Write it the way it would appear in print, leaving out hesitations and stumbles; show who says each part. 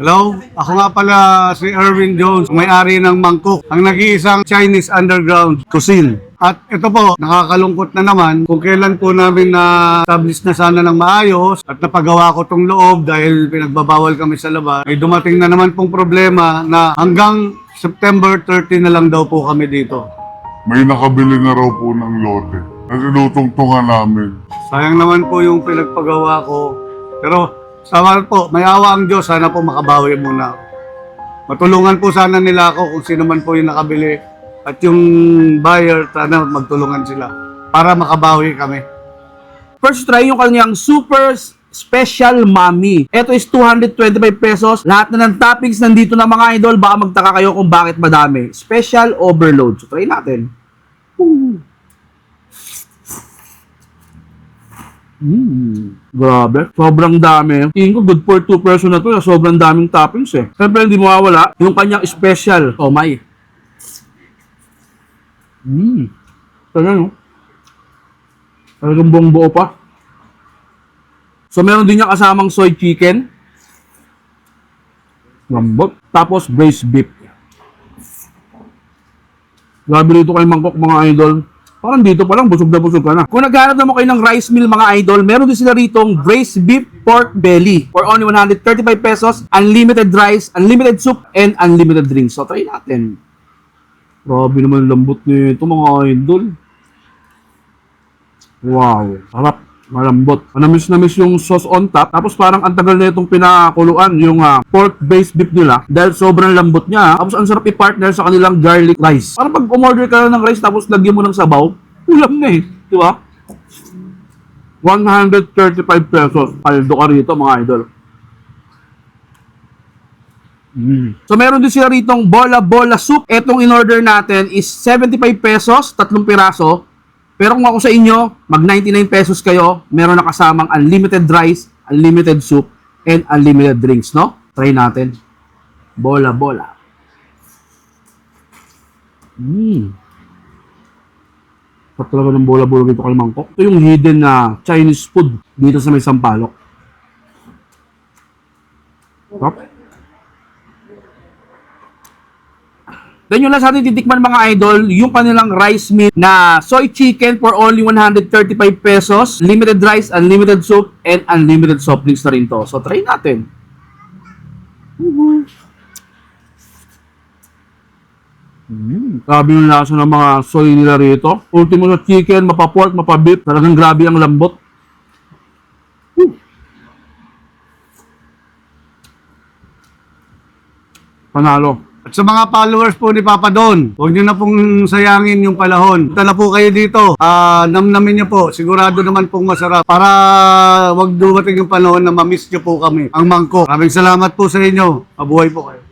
Speaker 1: Hello, ako nga pala si Erwin Jones, may-ari ng Mangkok, ang nag-iisang Chinese underground cuisine. At ito po, nakakalungkot na naman kung kailan po namin na-establish na sana ng maayos at napagawa ko tong loob dahil pinagbabawal kami sa labas. Ay dumating na naman pong problema na hanggang September 30 na lang daw po kami dito.
Speaker 2: May nakabili na raw po ng lote. Nasinutungtungan namin.
Speaker 1: Sayang naman po yung pinagpagawa ko. Pero sama po, may awa ang Diyos, sana po makabawi muna. Matulungan po sana nila ako kung sino man po yung nakabili. At yung buyer, sana magtulungan sila para makabawi kami.
Speaker 3: First try yung kanyang super special mami. Ito is 225 pesos. Lahat na ng toppings nandito na mga idol. Baka magtaka kayo kung bakit madami. Special overload. So try natin. Grabe. Sobrang dami. Tingin ko good for 2 person na to. Sobrang daming toppings eh. Siyempre hindi mawawala yung kanyang special. Oh my. Talaga no? Talagang buong buo pa. So meron din niya kasamang soy chicken. Lambot. Tapos braised beef. Grabe rito kay Mangkok mga idol. Parang dito pa lang, busog na busog ka na. Kung naghanap naman kayo ng rice meal mga idol, meron din sila ritong braised beef pork belly for only 135 pesos, unlimited rice, unlimited soup, and unlimited drinks. So try natin. Grabe naman lambot nito mga idol. Wow, sarap. Malambot. Manamis-namis yung sauce on top. Tapos parang ang tagal na itong pinakuluan yung pork-based beef nila. Dahil sobrang lambot niya. Tapos ang sarap i-partner sa kanilang garlic rice. Parang pag umorder ka ng rice tapos lagyan mo ng sabaw, ulam na eh. Di ba? 135 pesos. Paldo ka rito mga idol. So meron din sila ritong bola-bola soup. Etong in-order natin is 75 pesos, 3 piraso. Pero kung ako sa inyo, mag 99 pesos kayo, meron na kasamang unlimited rice, unlimited soup, and unlimited drinks, no? Try natin. Bola-bola. Sarap talaga ng bola-bola dito kay Mangkok. Ito yung hidden na Chinese food dito sa may Sampaloc. Sarap. Then yun lang sa atin titikman mga idol, yung kanilang rice meal na soy chicken for only 135 pesos, limited rice, unlimited soup, and unlimited soft drinks na rin to. So try natin. Grabe yung lasa ng mga soy nila rito. Ultimo sa chicken, mapa-pork, mapa-beef, talagang grabe ang lambot. Panalo.
Speaker 1: At sa mga followers po ni Papa Don, huwag nyo na pong sayangin yung panahon. Punta na po kayo dito. Namnamin nyo po. Sigurado naman pong masarap. Para wag dumating yung panahon na mamiss nyo po kami. Ang Mangkok. Maraming salamat po sa inyo. Mabuhay po kayo.